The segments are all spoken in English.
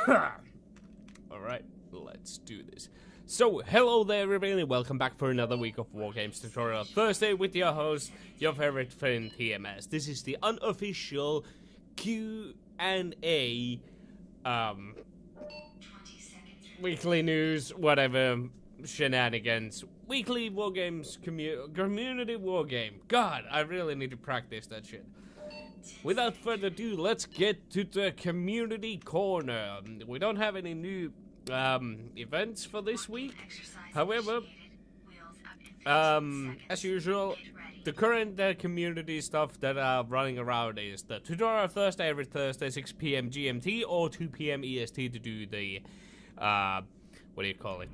Alright, let's do this. So, hello there everybody, welcome back for another week of Wargames Tutorial Thursday with your host, your favorite friend TMS. This is the unofficial Q&A, weekly news, whatever, shenanigans, weekly Wargames community wargame. God, I really need to practice that shit. Without further ado, let's get to the community corner. We don't have any new events for this week. However, as usual, the current community stuff that are running around is the tutorial Thursday, every Thursday, 6 p.m. GMT or 2 p.m. EST to do the, what do you call it,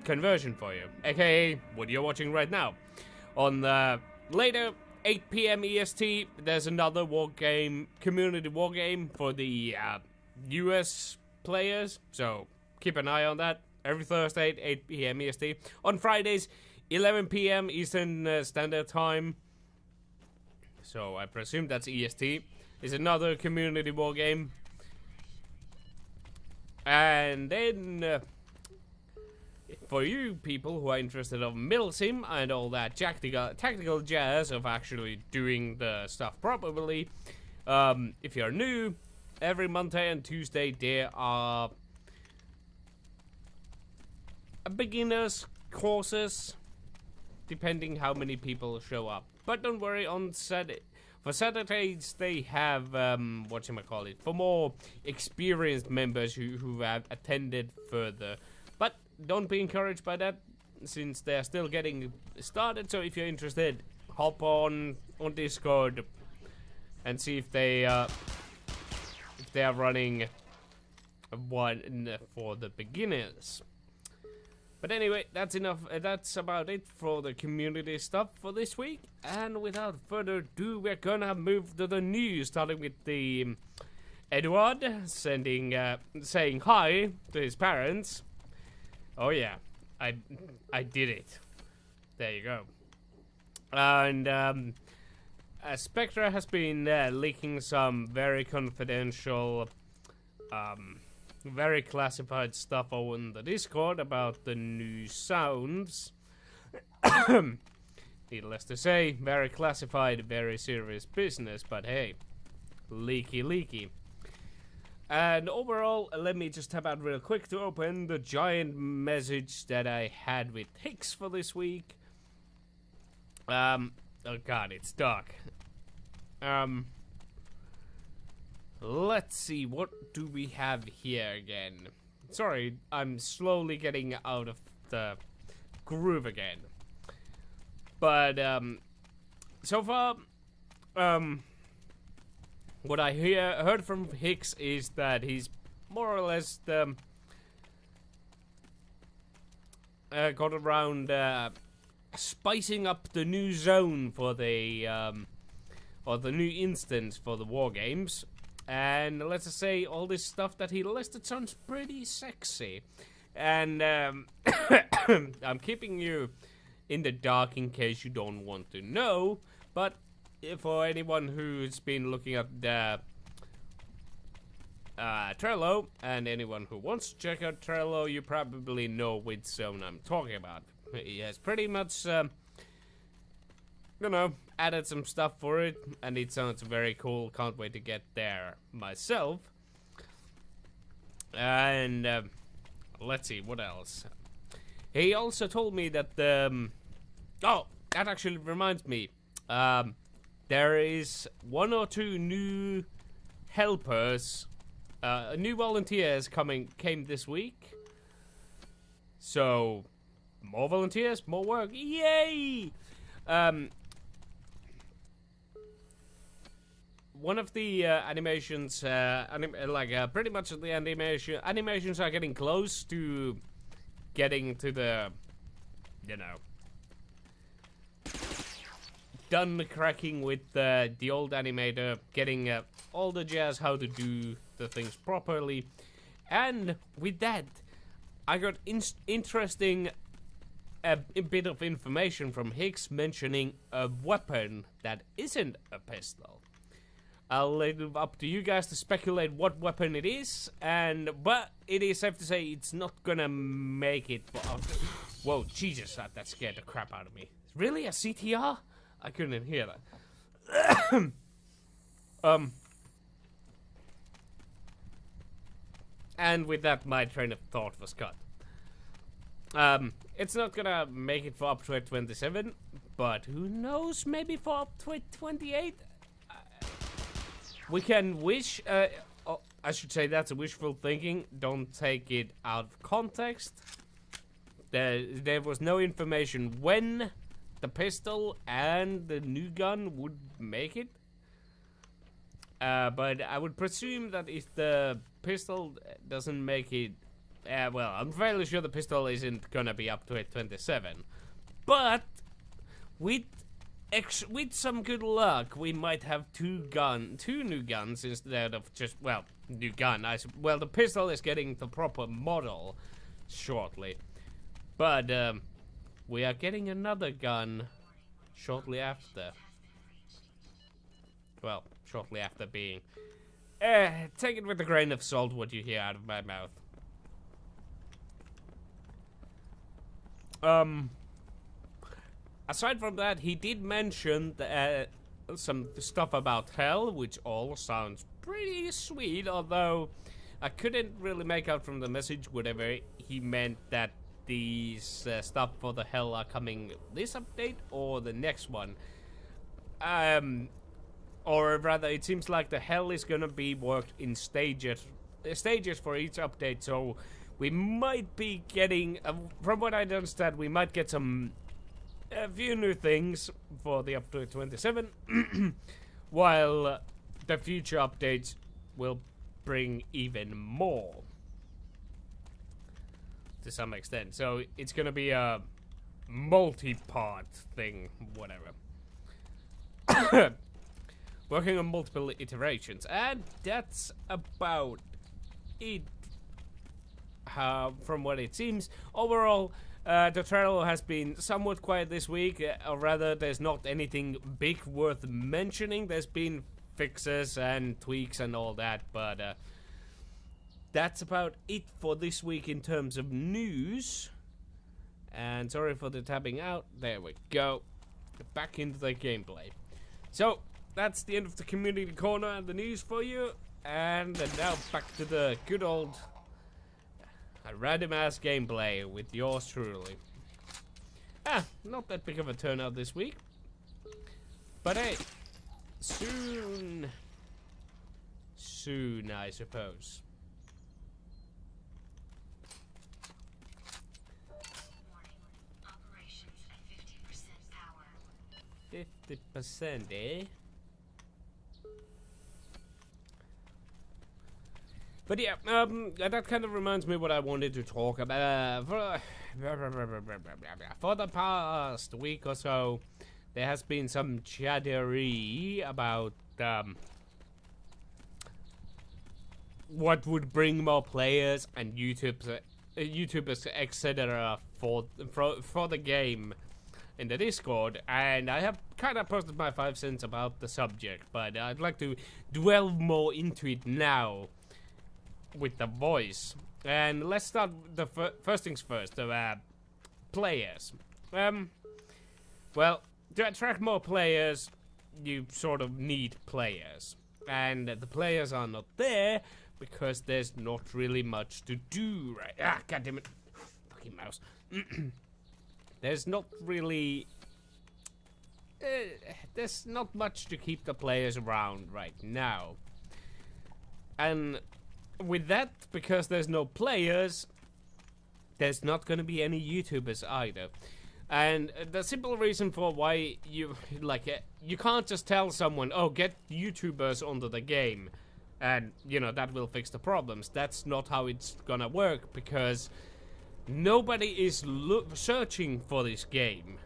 conversion for you, aka what you're watching right now. On the later 8 p.m. EST, there's another wargame, community wargame for the US players, so keep an eye on that. Every Thursday at 8 p.m. EST. On Fridays, 11 p.m. Eastern Standard Time, so I presume that's EST, is another community wargame. And then, for you people who are interested of middle sim and all that tactical jazz of actually doing the stuff properly, if you're new, every Monday and Tuesday there are beginners courses, depending how many people show up. But don't worry, on for Saturdays they have whatchamacallit, for more experienced members who have attended further. But don't be encouraged by that, since they're still getting started. So if you're interested, hop on Discord and see if they are running one for the beginners. But anyway, that's enough. That's about it for the community stuff for this week. And without further ado, we're gonna move to the news, starting with the Edward saying hi to his parents. Oh yeah, I did it. There you go. And Spectre has been leaking some very confidential, very classified stuff on the Discord about the new sounds. Needless to say, very classified, very serious business, but hey, leaky. And overall, let me just tap out real quick to open the giant message that I had with Hicks for this week. Oh god, it's dark. Let's see, what do we have here again? Sorry, I'm slowly getting out of the groove again. But, so far, what I heard from Hicks is that he's more or less got around spicing up the new zone for the or the new instance for the Wargames. And let's just say all this stuff that he listed sounds pretty sexy. And I'm keeping you in the dark in case you don't want to know, but for anyone who's been looking at the Trello, and anyone who wants to check out Trello, you probably know which zone I'm talking about. He has pretty much, you know, added some stuff for it, and it sounds very cool. Can't wait to get there myself. And let's see, what else? He also told me that oh, that actually reminds me. There is 1 or 2 new helpers, new volunteers came this week. So, more volunteers, more work, yay! One of the animations, pretty much the animations are getting close to getting to the, you know, done cracking with the old animator, getting all the jazz how to do the things properly. And with that, I got interesting a bit of information from Hicks mentioning a weapon that isn't a pistol. I'll leave it up to you guys to speculate what weapon it is, but it is safe to say it's not gonna make it. Whoa, Jesus, that scared the crap out of me. Really, a CTR? I couldn't hear that. And with that, my train of thought was cut. It's not gonna make it for up to 27, but who knows, maybe for up to 28? We can wish, I should say that's a wishful thinking, don't take it out of context. There was no information when the pistol and the new gun would make it. But I would presume that if the pistol doesn't make it, well, I'm fairly sure the pistol isn't gonna be up to 27. But with some good luck, we might have two new guns instead of just, well, new gun. Well, the pistol is getting the proper model shortly, but we are getting another gun shortly after. Well, shortly after being. Take it with a grain of salt what you hear out of my mouth. Aside from that, he did mention some stuff about hell, which all sounds pretty sweet, although I couldn't really make out from the message whatever he meant that these stuff for the hell are coming this update or the next one. Or rather, it seems like the hell is gonna be worked in stages for each update, so we might be getting, from what I understand, we might get a few new things for the up to 27, while the future updates will bring even more to some extent. So it's gonna be a multi-part thing, whatever. Working on multiple iterations, and that's about it. From what it seems, overall, the trailer has been somewhat quiet this week, or rather, there's not anything big worth mentioning. There's been fixes and tweaks and all that, but that's about it for this week in terms of news. And sorry for the tapping out. There we go. Back into the gameplay. So that's the end of the community corner and the news for you. And now back to the good old random ass gameplay with yours truly. Not that big of a turnout this week. But hey, soon I suppose. 50%, eh? But yeah, that kind of reminds me what I wanted to talk about. For the past week or so, there has been some chattery about what would bring more players and YouTubers, etc. for the game in the Discord, and I have kind of posted my 5 cents about the subject, but I'd like to dwell more into it now with the voice. And let's start the first things first, the players. Well, to attract more players, you sort of need players, and the players are not there because there's not really much to do, right? God damn it, fucking mouse. There's not really there's not much to keep the players around right now, and with that, because there's no players, there's not going to be any YouTubers either. And the simple reason for why you can't just tell someone, oh, get YouTubers onto the game, and you know that will fix the problems. That's not how it's gonna work, because nobody is searching for this game.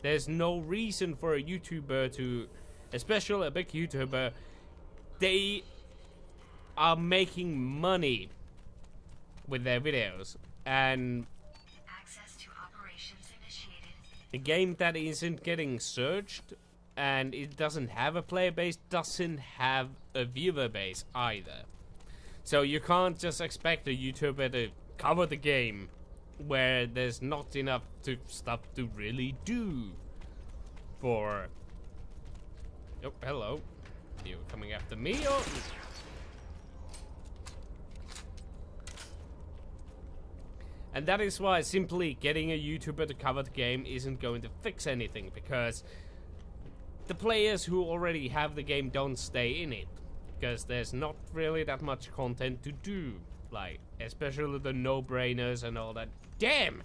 There's no reason for a YouTuber to, especially a big YouTuber, they are making money with their videos, and access to operations initiated. a game that isn't getting searched and it doesn't have a player base, doesn't have a viewer base either. So you can't just expect a YouTuber to cover the game where there's not enough stuff to really do for... Oh, hello. You coming after me or... And that is why simply getting a YouTuber to cover the game isn't going to fix anything, because the players who already have the game don't stay in it, because there's not really that much content to do, like especially the no-brainers and all that. Damn!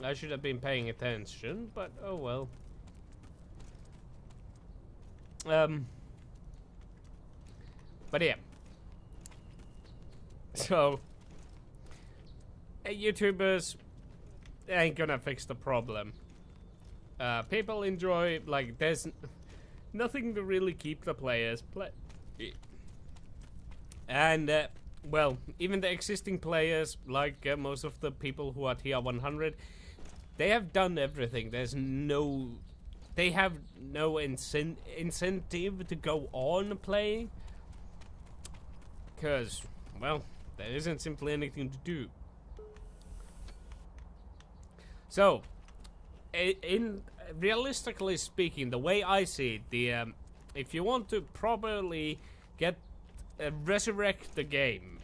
I should have been paying attention, but oh well. But yeah. So, YouTubers ain't gonna fix the problem. People enjoy, like, there's nothing to really keep the players and well, even the existing players, like most of the people who are tier 100, they have done everything. They have no incentive to go on playing, because, well, there isn't simply anything to do. So, realistically speaking, the way I see it, if you want to properly resurrect the game,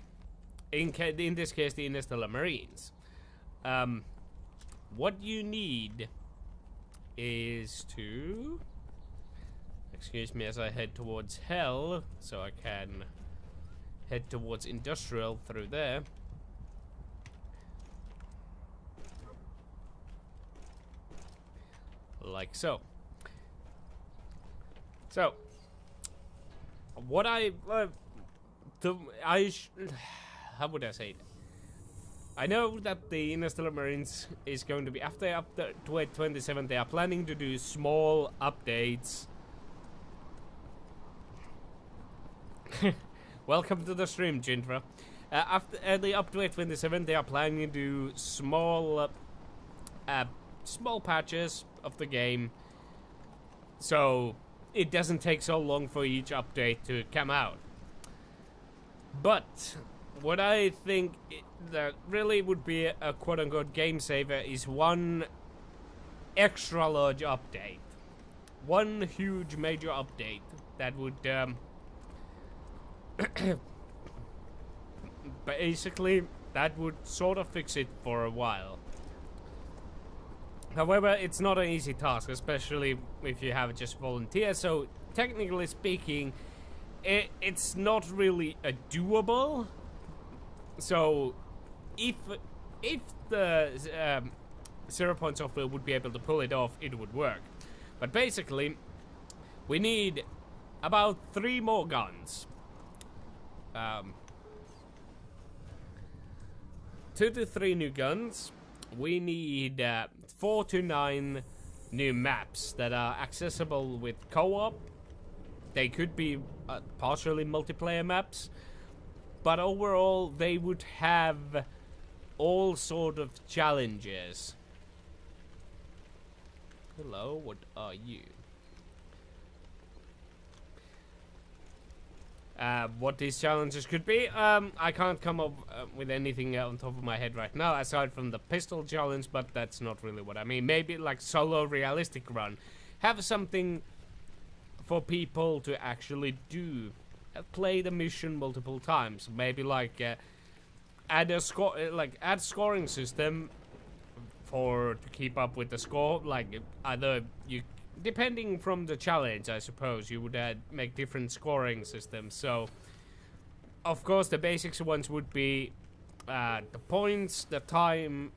in this case the Interstellar Marines, what you need is to... Excuse me as I head towards hell, so I can head towards industrial through there. Like so. So, what how would I say it? I know that the Interstellar Marines is going to be, after update 27, they are planning to do small updates. Welcome to the stream, Jintra. After the update 27, they are planning to do small patches of the game, so it doesn't take so long for each update to come out. But what I think that really would be a quote-unquote game saver is one extra large update. One huge major update that would basically, that would sort of fix it for a while. However, it's not an easy task, especially if you have just volunteers, so technically speaking, it's not really a doable. So, if the 0 Point software would be able to pull it off, it would work. But basically, we need about 3 more guns. 2 to 3 new guns. We need 4 to 9 new maps that are accessible with co-op. They could be partially multiplayer maps, but overall they would have all sort of challenges. Hello, what are you? What these challenges could be, I can't come up with anything on top of my head right now, aside from the pistol challenge, but that's not really what I mean. Maybe like solo realistic run. Have something for people to actually do. Play the mission multiple times. Maybe like add scoring system to keep up with the score. Like either you, depending from the challenge, I suppose you would make different scoring systems. So of course the basics ones would be the points, the time,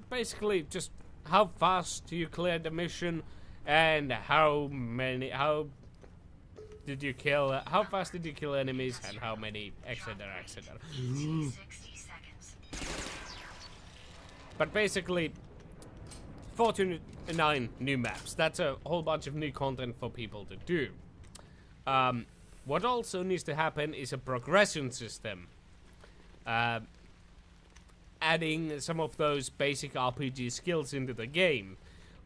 basically just how fast you clear the mission, and how fast did you kill enemies, and how many, etc, etc. But basically 4 to 9 new maps. That's a whole bunch of new content for people to do. What also needs to happen is a progression system. adding some of those basic RPG skills into the game.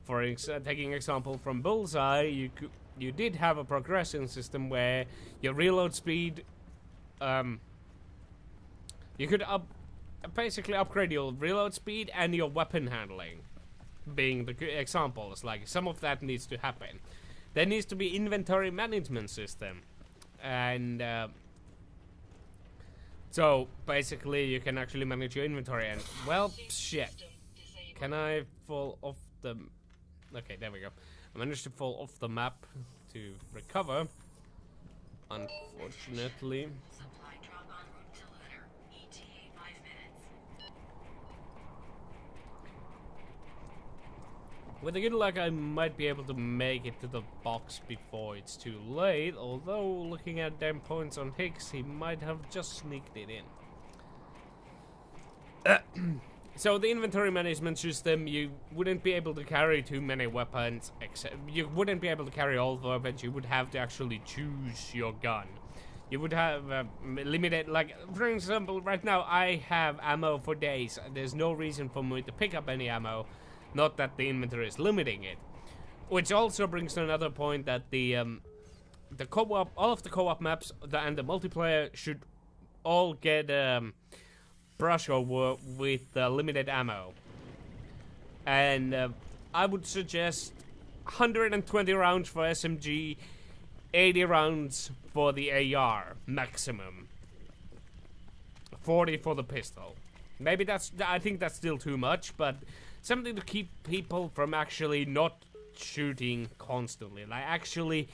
For taking example from Bullseye, you did have a progression system where your reload speed, you could basically upgrade your reload speed and your weapon handling, being the examples. Like, some of that needs to happen. There needs to be inventory management system, and so basically you can actually manage your inventory. And well, shit, can I fall off the? Okay, there we go. I managed to fall off the map to recover. Unfortunately. Supply drop en route to Lunar. ETA 5 minutes. With a good luck, I might be able to make it to the box before it's too late, although looking at them points on Hicks, he might have just sneaked it in. So the inventory management system, you wouldn't be able to carry too many weapons, except you wouldn't be able to carry all the weapons. You would have to actually choose your gun. You would have limited, like, for example, right now I have ammo for days. There's no reason for me to pick up any ammo, not that the inventory is limiting it. Which also brings to another point that the co-op, all of the co-op maps and the multiplayer should all get brush over with limited ammo. And I would suggest 120 rounds for SMG, 80 rounds for the AR maximum, 40 for the pistol. Maybe I think that's still too much, but something to keep people from actually not shooting constantly. Like, actually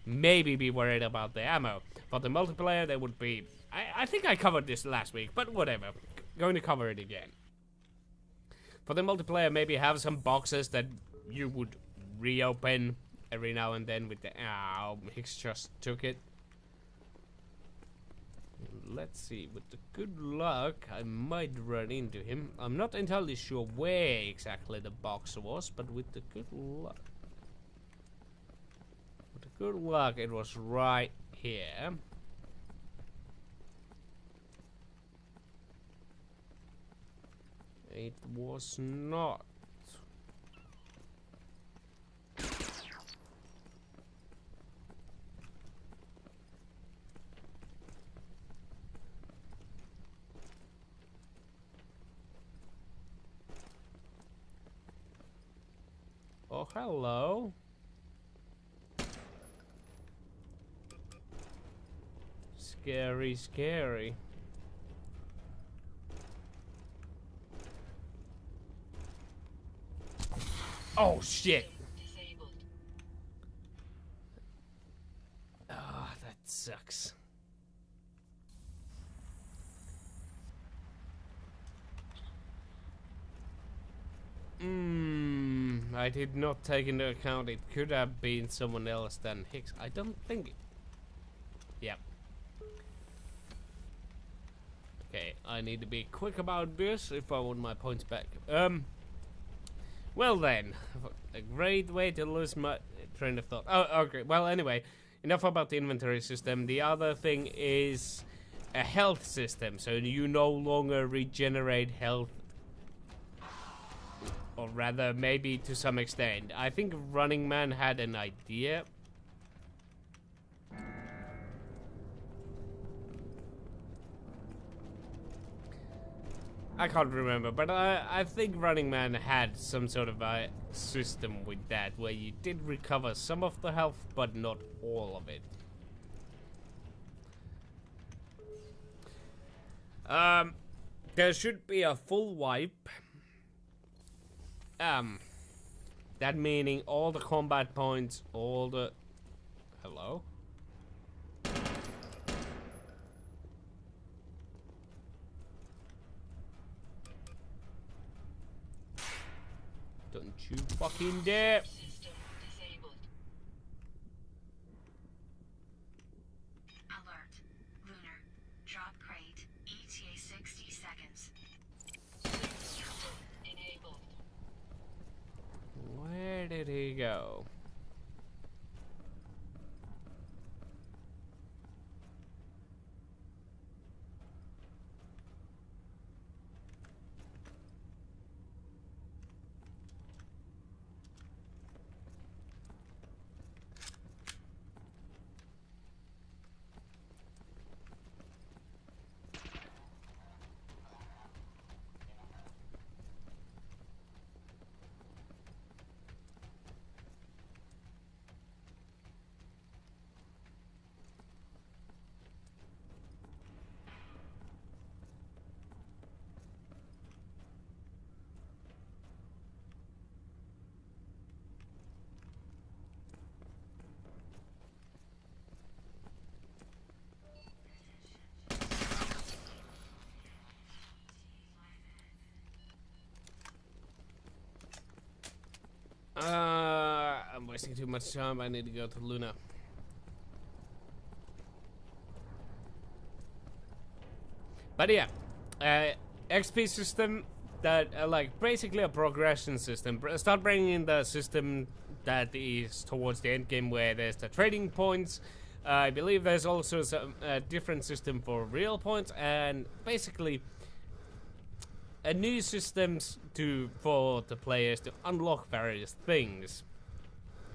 maybe be worried about the ammo. For the multiplayer, there would be, I think I covered this last week, but whatever. Going to cover it again. For the multiplayer, maybe have some boxes that you would reopen every now and then with the... Ow, Hicks just took it. Let's see, with the good luck, I might run into him. I'm not entirely sure where exactly the box was, but with the good luck... With the good luck, it was right here. It was not. Oh, hello. Scary, scary. Oh, shit. Ah, that sucks. I did not take into account it could have been someone else than Hicks. I don't think it. Yep. Okay, I need to be quick about this if I want my points back. Well then, a great way to lose my train of thought. Oh, okay. Well, anyway, enough about the inventory system. The other thing is a health system, so you no longer regenerate health, or rather, maybe to some extent. I think Running Man had an idea. I can't remember, but I think Running Man had some sort of a system with that, where you did recover some of the health, but not all of it. There should be a full wipe. That meaning all the combat points, all the... Hello? Don't you fucking dare! System disabled. Alert. Lunar. Drop crate. ETA 60 seconds. System enabled. Where did he go? wasting too much time. I need to go to Luna. But yeah, XP system that like basically a progression system. Start bringing in the system that is towards the end game where there's the trading points. I believe there's also some different system for real points, and basically a new systems for the players to unlock various things.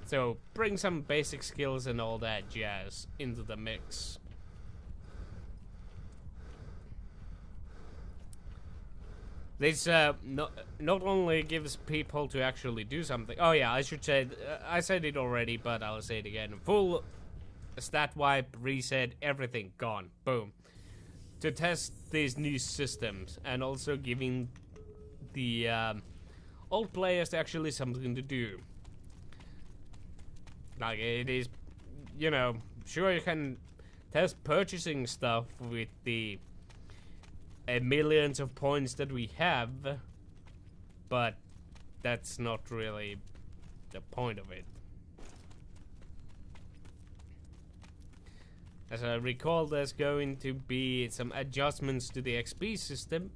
So bring some basic skills and all that jazz into the mix. This not only gives people to actually do something. Oh yeah, I should say, I said it already, but I'll say it again. Full stat wipe, reset, everything gone, boom. To test these new systems, and also giving the old players actually something to do. Like it is, you know, sure you can test purchasing stuff with the millions of points that we have, but that's not really the point of it. As I recall, there's going to be some adjustments to the XP system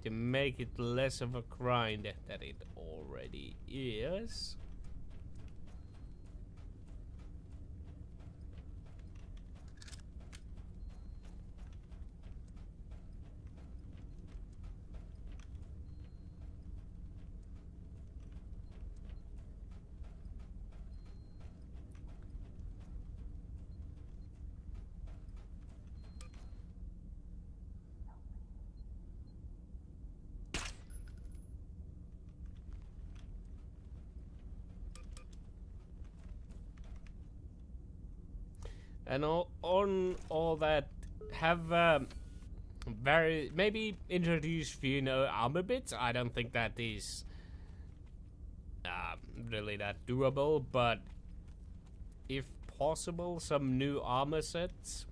to make it less of a grind than it already is. And on all that, have maybe introduce few armor bits. I don't think that is really that doable, but if possible, some new armor sets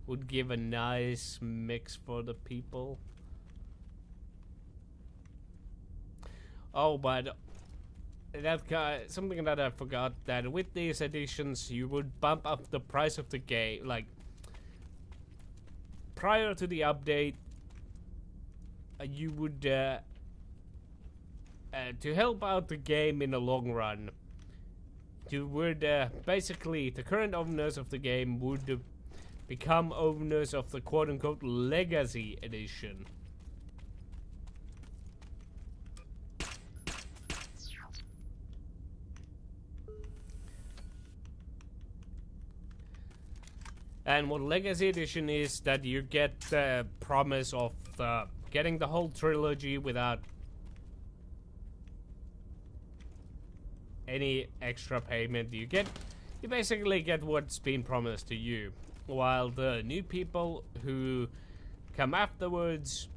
would give a nice mix for the people. Oh, but that something that I forgot, that with these editions you would bump up the price of the game. Like prior to the update, you would to help out the game in the long run, you would basically, the current owners of the game would become owners of the quote-unquote legacy edition. And what Legacy Edition is, that you get the promise of getting the whole trilogy without any extra payment. You basically get what's been promised to you, while the new people who come afterwards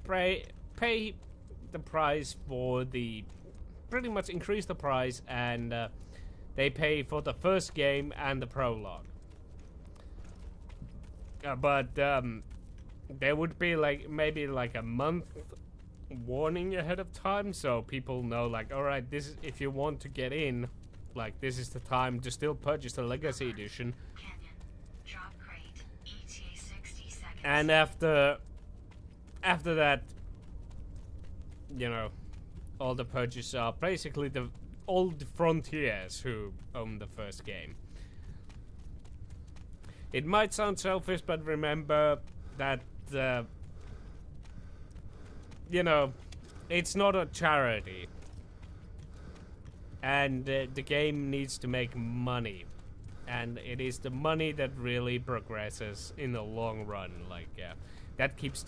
pay the price for the, pretty much increase the price, and they pay for the first game and the prologue. But there would be like maybe like a month warning ahead of time, so people know, like, all right, this is, if you want to get in, like, this is the time to still purchase the Legacy Edition. Canyon. Drop crate. ETA 60 seconds. And after that, you know, all the purchases are basically the old Frontiers who own the first game. It might sound selfish, but remember that, you know, it's not a charity. And the game needs to make money. And it is the money that really progresses in the long run. Like, that keeps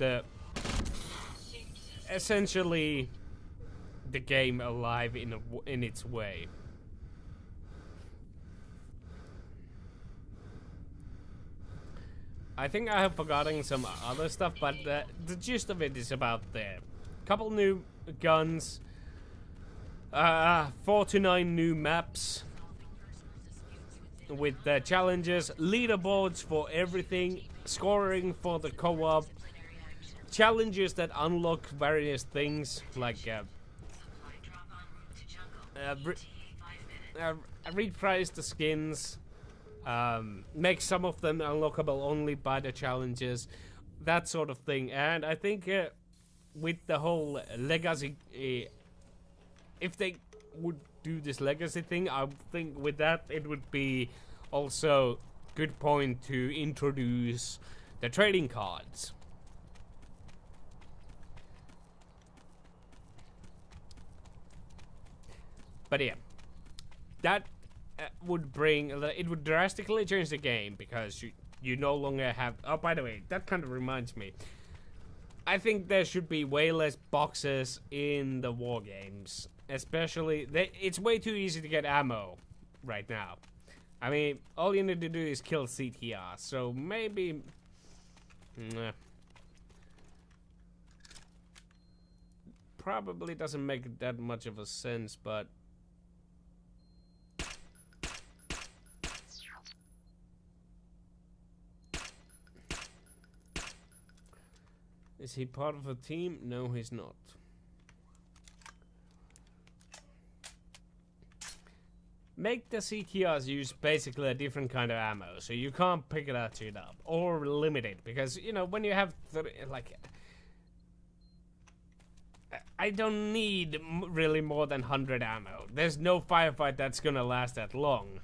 essentially the game alive in its way. I think I have forgotten some other stuff, but the gist of it is about there. Couple new guns, 4 to 9 new maps with challenges, leaderboards for everything, scoring for the co-op, challenges that unlock various things like Supply drop en route to jungle. re- 5 minutes. reprice the skins, make some of them unlockable only by the challenges, that sort of thing. And I think with the whole legacy, if they would do this legacy thing, I think with that it would be also good point to introduce the trading cards. But yeah, that would bring, it would drastically change the game, because you no longer have, oh, by the way, that kind of reminds me, I think there should be way less boxes in the war games, especially, it's way too easy to get ammo right now. I mean, all you need to do is kill CTR, so maybe, probably doesn't make that much of a sense, but is he part of a team? No, he's not. Make the CTRs use basically a different kind of ammo, so you can't pick that shit up. Or limit it, because, you know, when you have, like... I don't need really more than 100 ammo. There's no firefight that's gonna last that long.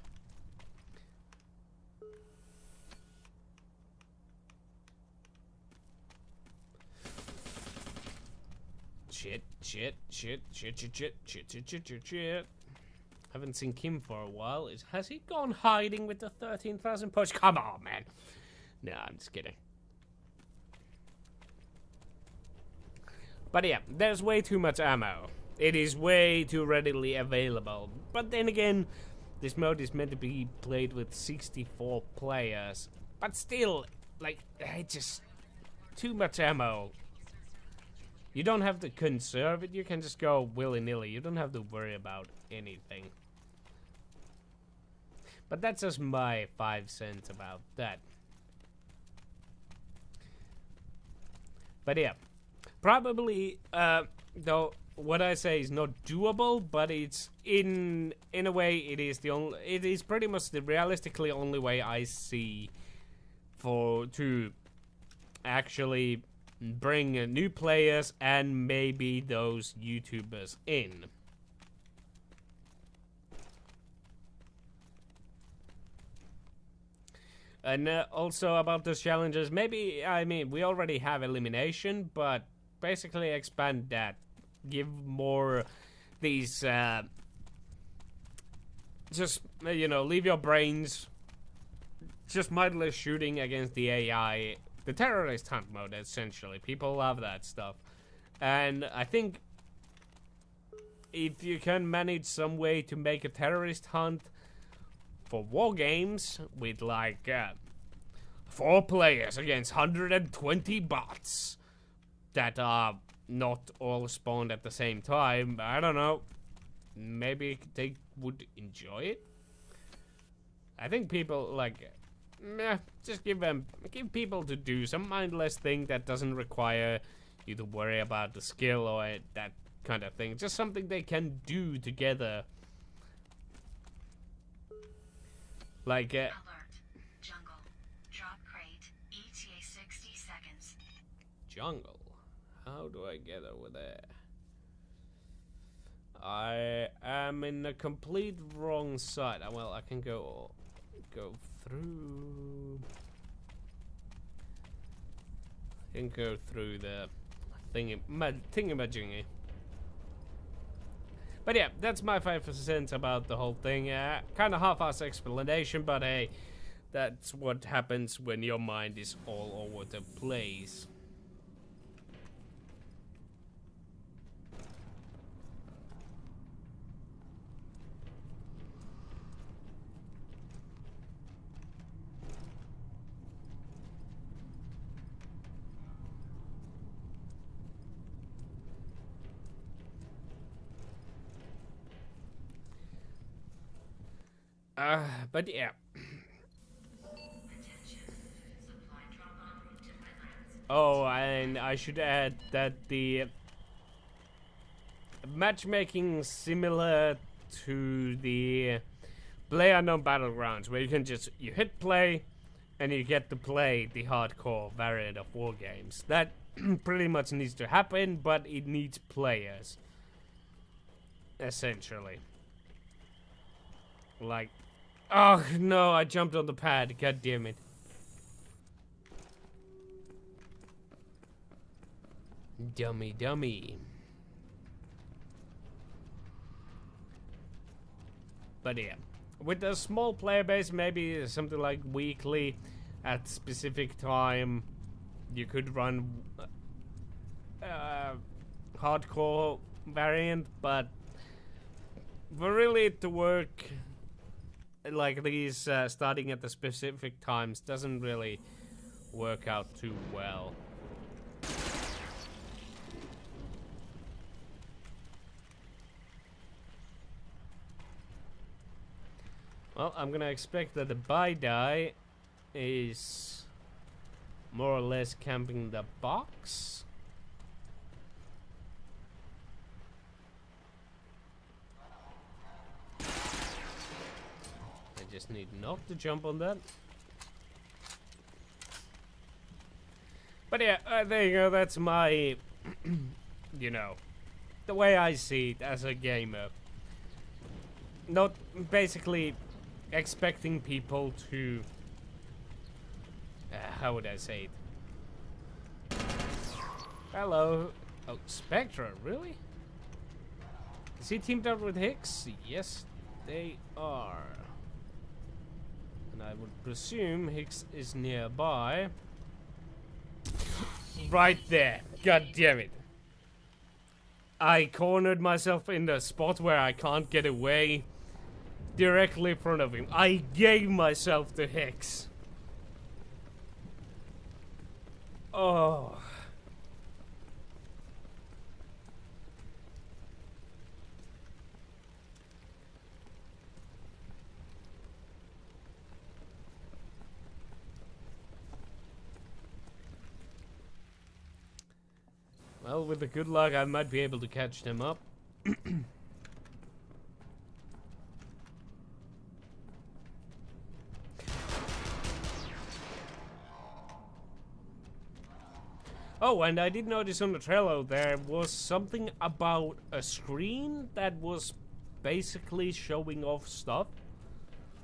Shit. Haven't seen Kim for a while. Has he gone hiding with the 13,000 push? Come on, man. No, I'm just kidding. But yeah, there's way too much ammo. It is way too readily available. But then again, this mode is meant to be played with 64 players. But still, like, it's just too much ammo. You don't have to conserve it, you can just go willy-nilly. You don't have to worry about anything. But that's just my 5 cents about that. But yeah, probably, though, what I say is not doable, but it's in a way it is pretty much the realistically only way I see to actually bring new players and maybe those YouTubers in. And also about those challenges, maybe, I mean, we already have elimination, but basically expand that. Give more these, just, you know, leave your brains just mindless shooting against the AI. The terrorist hunt mode, essentially. People love that stuff. And I think if you can manage some way to make a terrorist hunt for war games with like 4 players against 120 bots that are not all spawned at the same time, I don't know. Maybe they would enjoy it. I think people like... just give people to do some mindless thing that doesn't require you to worry about the skill or that kind of thing. Just something they can do together. Like Alert. Jungle. Drop crate. ETA 60 seconds. Jungle. How do I get over there? I am in the complete wrong side. Well, I can go through. I can go through the thingamajiggy. But yeah, that's my 5% about the whole thing. Kind of half-ass explanation, but hey, that's what happens when your mind is all over the place. But yeah. Oh, and I should add that the matchmaking similar to the PlayerUnknown Battlegrounds, where you can you hit play, and you get to play the hardcore variant of Wargames. That pretty much needs to happen, but it needs players. Essentially. Like, oh no, I jumped on the pad, god damn it. Dummy. But yeah, with a small player base, maybe something like weekly at specific time, you could run hardcore variant, but for really to work like these starting at the specific times doesn't really work out too well. Well, I'm gonna expect that the buy die is more or less camping the box. I just need not to jump on that. But yeah, there you go, that's my, you know, the way I see it as a gamer. Not basically expecting people to how would I say it? Hello. Oh, Spectre, really? Is he teamed up with Hicks? Yes, they are. And I would presume Hicks is nearby. Right there. God damn it. I cornered myself in the spot where I can't get away. Directly in front of him. I gave myself to Hicks. Oh. Well, with the good luck, I might be able to catch them up. Oh, and I did notice on the trailer there was something about a screen that was basically showing off stuff.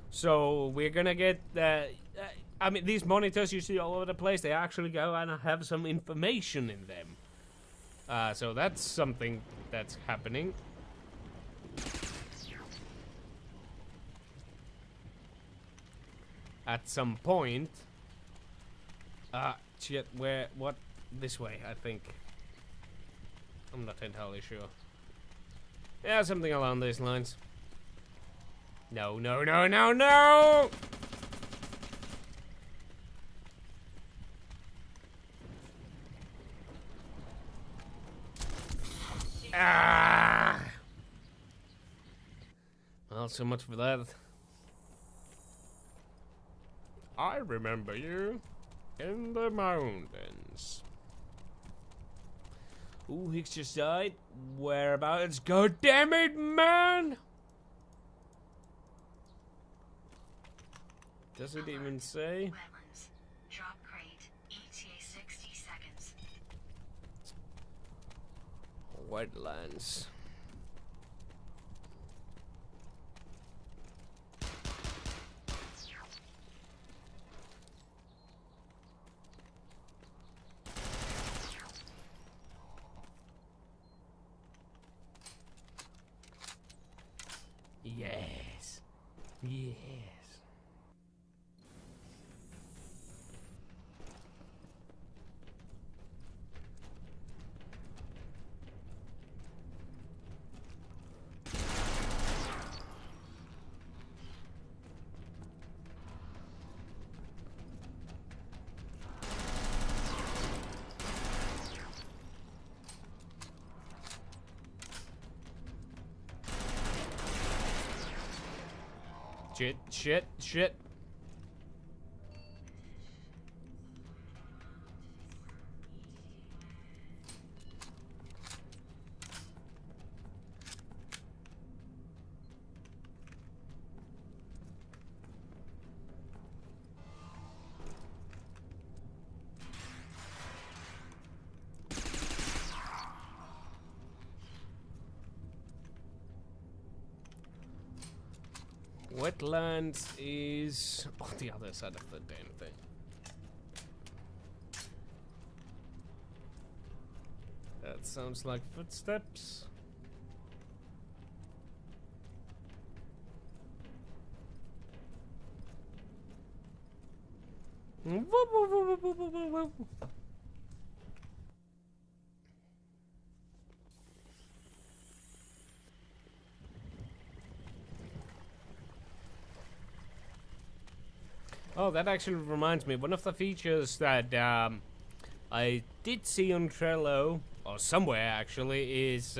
So we're gonna get I mean, these monitors you see all over the place, they actually go and have some information in them. So that's something that's happening. At some point. Shit, where, what? This way, I think. I'm not entirely sure. Yeah, something along these lines. No, no, no, no, no! Ah! Well, so much for that. I remember you in the mountains. Ooh, Hicks just died. Whereabouts? God damn it, man! Does it even say? Wetlands. Drop crate. ETA 60 seconds. Wetlands. Yes. Yes. Shit, shit, shit. Wetlands is on the other side of the damn thing. That sounds like footsteps. Oh, that actually reminds me. One of the features that I did see on Trello, or somewhere actually, is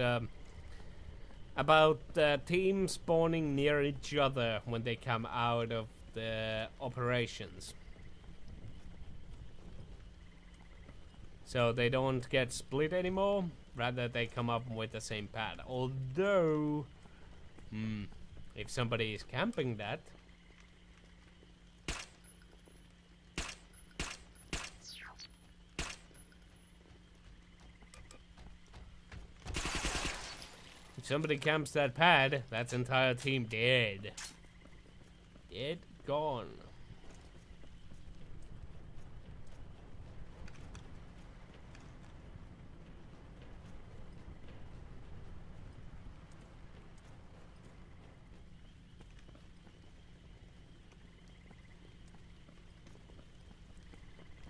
about teams spawning near each other when they come out of the operations. So they don't get split anymore, rather they come up with the same pad. Although, if somebody is camping that, if somebody camps that pad, that's entire team dead. Dead, gone.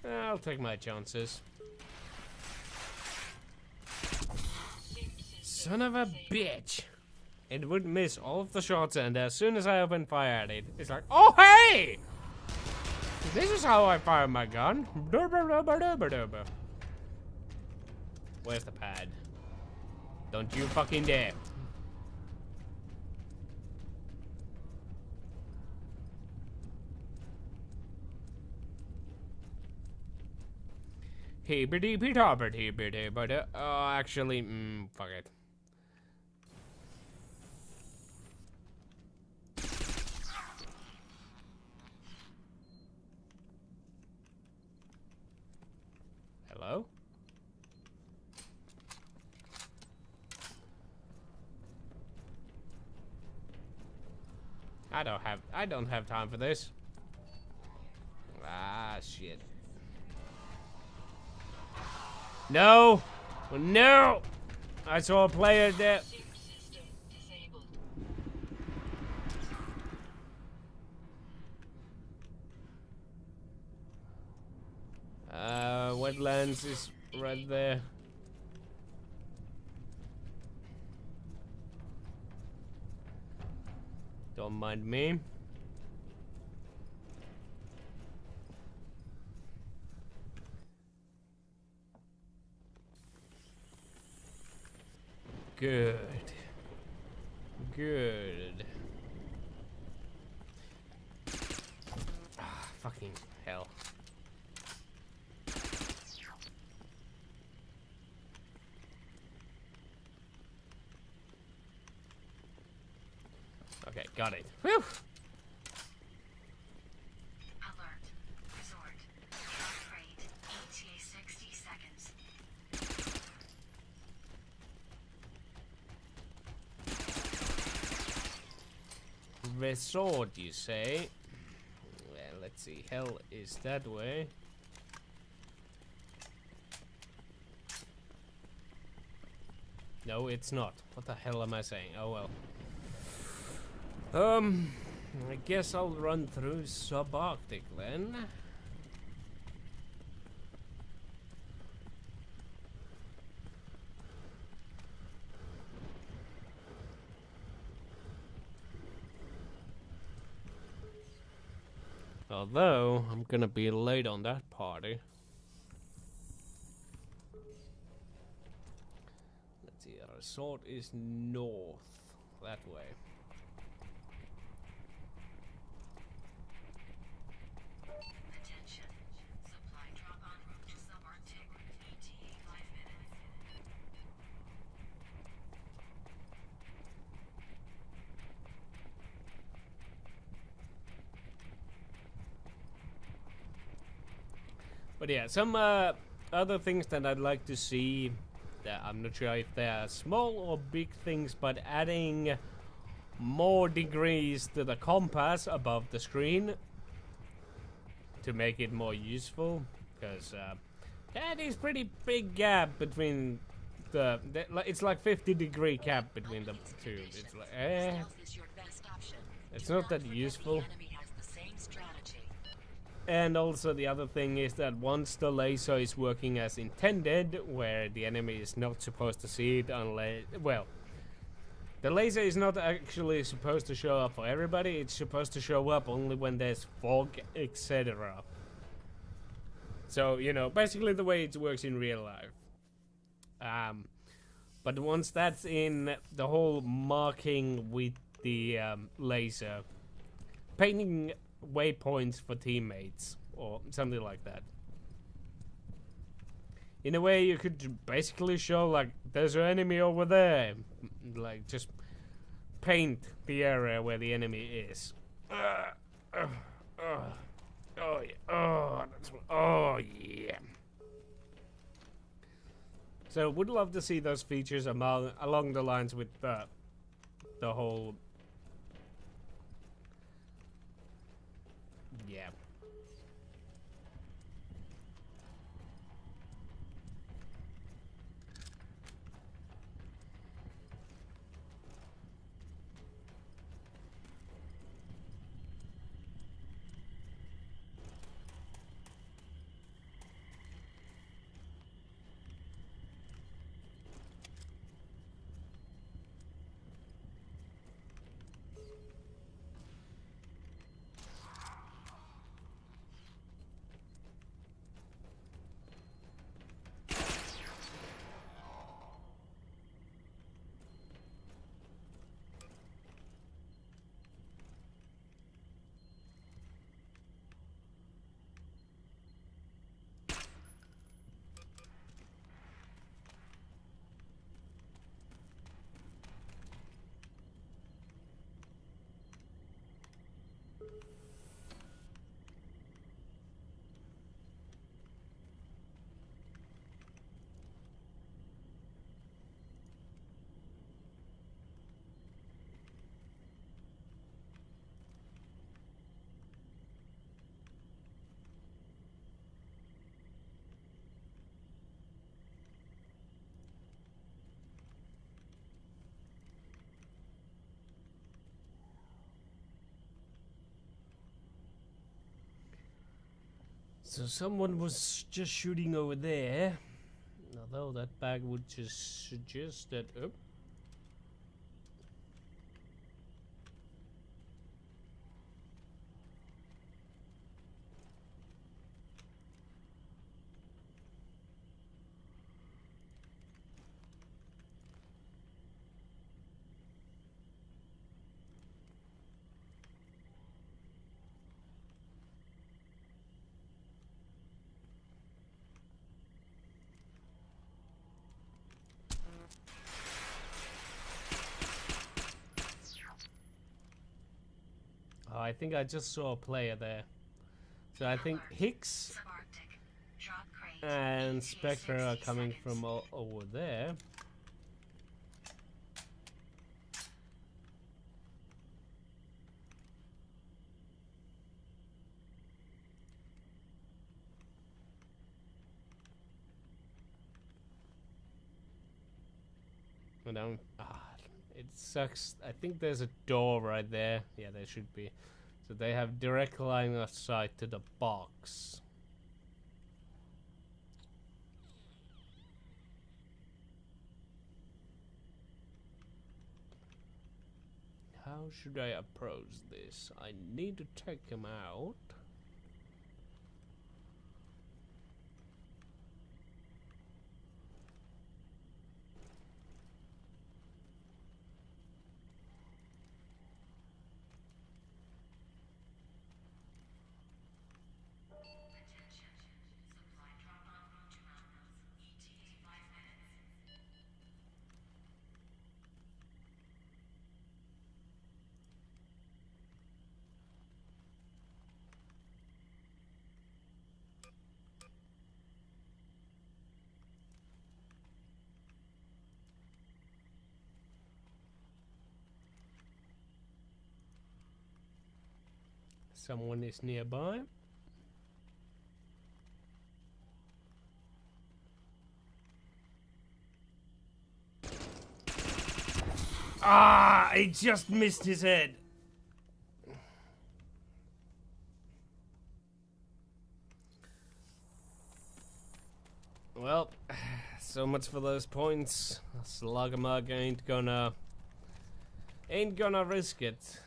I'll take my chances. Son of a bitch! It would miss all of the shots, and as soon as I open fire at it, it's like, oh hey! This is how I fire my gun. Where's the pad? Don't you fucking dare. Oh, actually, fuck it. Hello? I don't have time for this. Ah, shit. No! No! I saw a player there. Wetlands is right there. Don't mind me. Good. Good. Ah, fucking hell. Okay, got it. Whew! Alert. Resort. Drop rate. ETA 60 seconds. Resort, you say? Well, let's see. Hell is that way. No, it's not. What the hell am I saying? Oh well. I guess I'll run through subarctic then. Although, I'm gonna be late on that party. Let's see, our resort is north. That way. Attention. Supply drop en route to subarctic. ETA 5 minutes. But yeah, some other things that I'd like to see, that I'm not sure if they are small or big things, but adding more degrees to the compass above the screen to make it more useful, because that is pretty big gap between it's like 50-degree gap between the two. It's like it's not that useful. And also the other thing is that once the laser is working as intended, where the enemy is not supposed to see it unless, well, the laser is not actually supposed to show up for everybody, it's supposed to show up only when there's fog, etc. So, you know, basically the way it works in real life. But once that's in, the whole marking with the laser, painting waypoints for teammates or something like that. In a way, you could basically show like there's an enemy over there, like just paint the area where the enemy is. Oh yeah, oh yeah. So would love to see those features along the lines with the whole. Yeah. So someone was just shooting over there, although that bag would just suggest that. Oh. Oh, I think I just saw a player there. So I think Hicks and Spectre are coming from over there. But it sucks. I think there's a door right there. Yeah, there should be. So they have direct line of sight to the box. How should I approach this? I need to take him out. Someone is nearby. Ah, he just missed his head. Well, so much for those points. Slugmug ain't gonna risk it.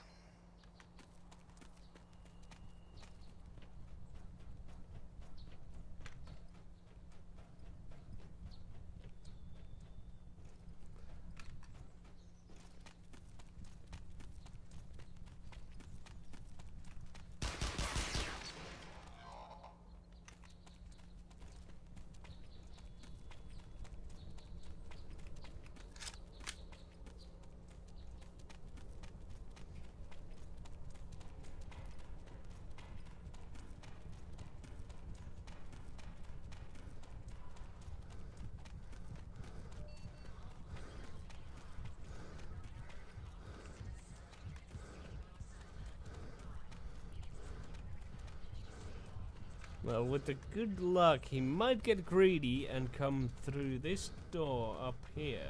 Well, with the good luck, he might get greedy and come through this door up here.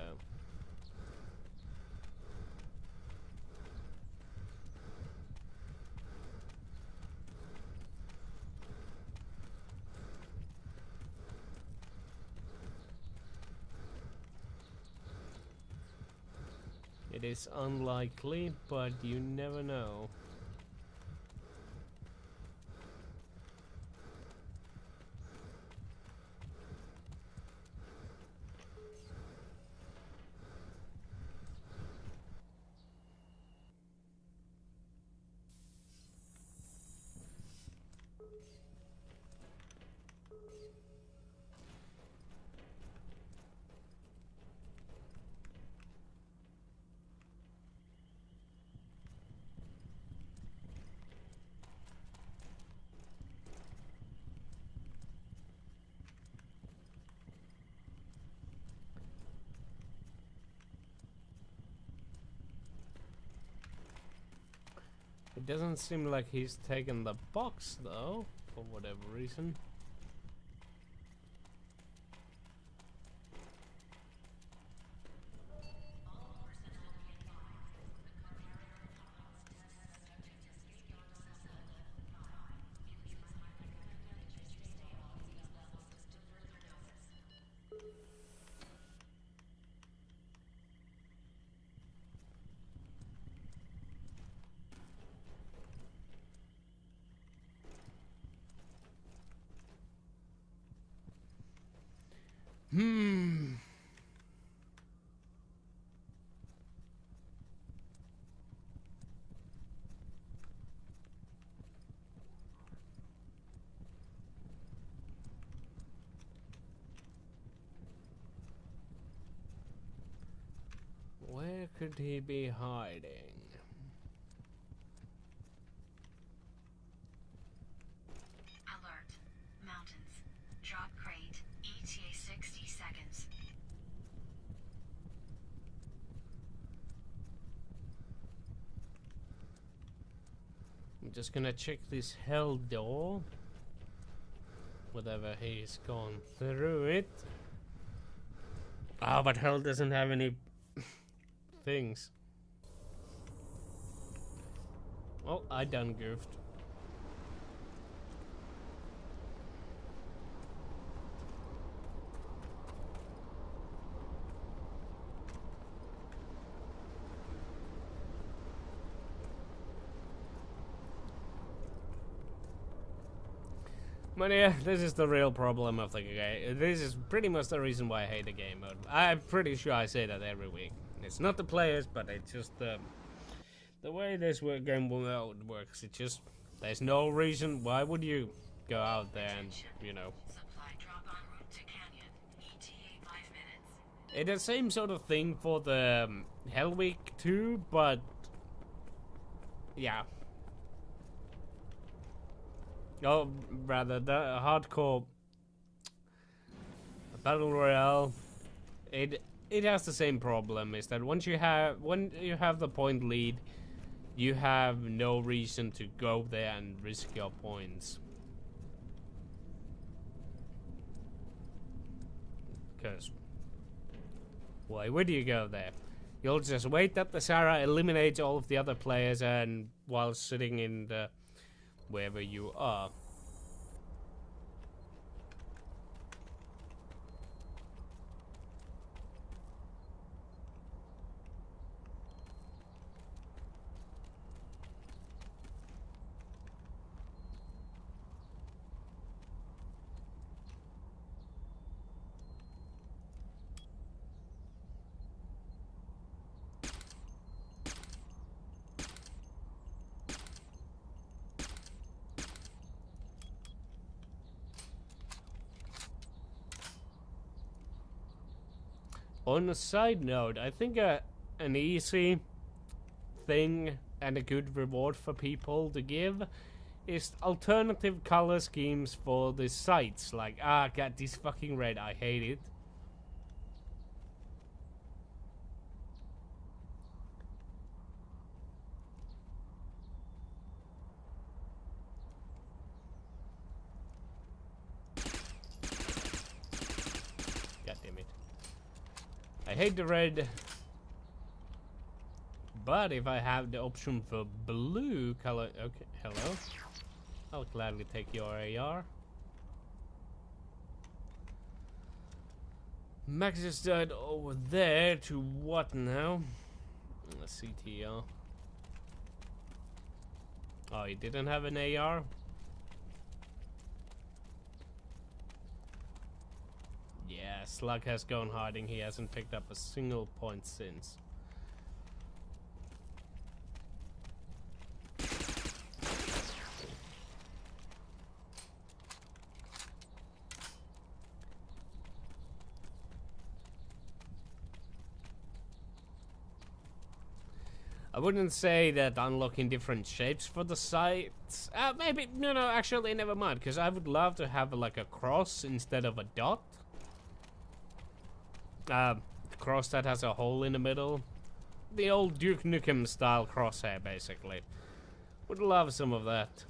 It is unlikely, but you never know. It doesn't seem like he's taken the box though, for whatever reason. Where could he be hiding? Alert. Mountains. Drop crate. ETA 60 seconds. I'm just gonna check this hell door. Whatever he's gone through it. Ah, but hell doesn't have any things. Oh, I done goofed. But yeah, this is the real problem of the game. This is pretty much the reason why I hate the game mode. I'm pretty sure I say that every week. It's not the players, but it's just the way this game mode works. It just, there's no reason. Why would you go out there and, you know? Supply drop en route to Canyon. ETA 5 minutes. It's the same sort of thing for the Hell Week 2, but yeah. Oh, rather the hardcore battle royale. It has the same problem. Is that when you have the point lead, you have no reason to go there and risk your points. Because why would you go there? You'll just wait that the Sarah eliminates all of the other players and while sitting in the wherever you are. On a side note, I think an easy thing and a good reward for people to give is alternative color schemes for the sites. Like, God, this fucking red, I hate it. I hate the red, but if I have the option for blue color, okay, hello, I'll gladly take your AR. Max just died over there to what now? CTR. Oh, he didn't have an AR? Yeah, Slug has gone hiding. He hasn't picked up a single point since. I wouldn't say that unlocking different shapes for the sites. Maybe, no, actually, never mind. Because I would love to have like a cross instead of a dot. Cross that has a hole in the middle. The old Duke Nukem style crosshair, basically. Would love some of that.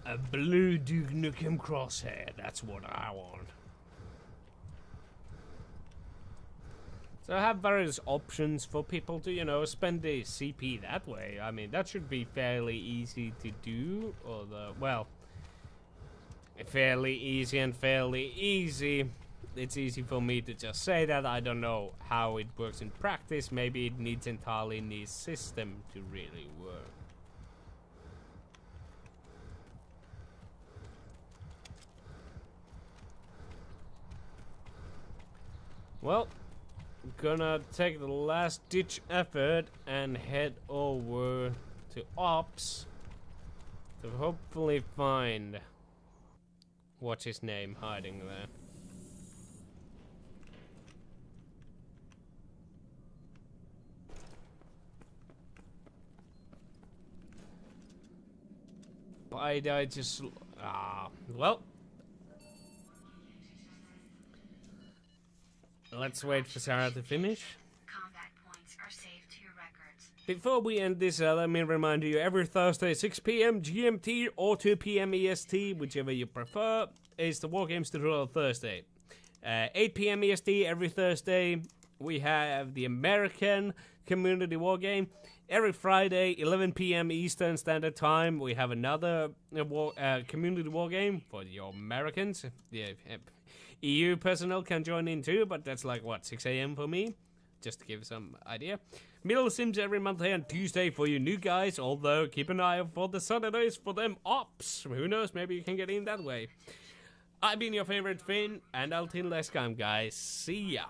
A blue Duke Nukem crosshair, that's what I want. So I have various options for people to, you know, spend the CP that way. I mean, that should be fairly easy to do. Although, well, fairly easy and fairly easy. It's easy for me to just say that. I don't know how it works in practice. Maybe it needs entirely new system to really work. Well, gonna take the last ditch effort and head over to Ops to hopefully find what's his name hiding there. I just well. Let's wait for Sarah to finish. Combat points are saved to your records. Before we end this, let me remind you, every Thursday, 6 p.m. GMT or 2 p.m. EST, whichever you prefer, is the Wargames tutorial Thursday. 8 p.m. EST every Thursday, we have the American Community Wargame. Every Friday, 11 p.m. Eastern Standard Time, we have another Community Wargame for your Americans. Yeah, EU personnel can join in too, but that's like, what, 6 a.m. for me? Just to give some idea. Middle Sims every Monday and Tuesday for you new guys, although keep an eye out for the Saturdays for them Ops. Who knows, maybe you can get in that way. I've been your favorite Finn, and until next time, guys, see ya.